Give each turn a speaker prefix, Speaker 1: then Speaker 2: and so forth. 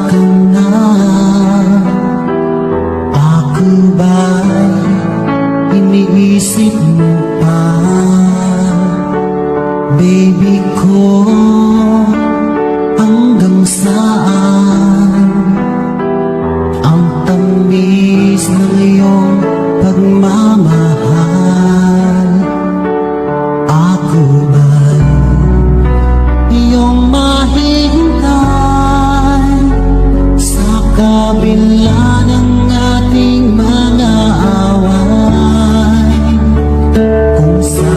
Speaker 1: ka na? Ako ba'y iniisip mo pa? Baby ko, hanggang saan ang tamis ng iyong pagmamahal? Ako ba'y iyong mahihintay sa kabila ng ating mga away? Kung sa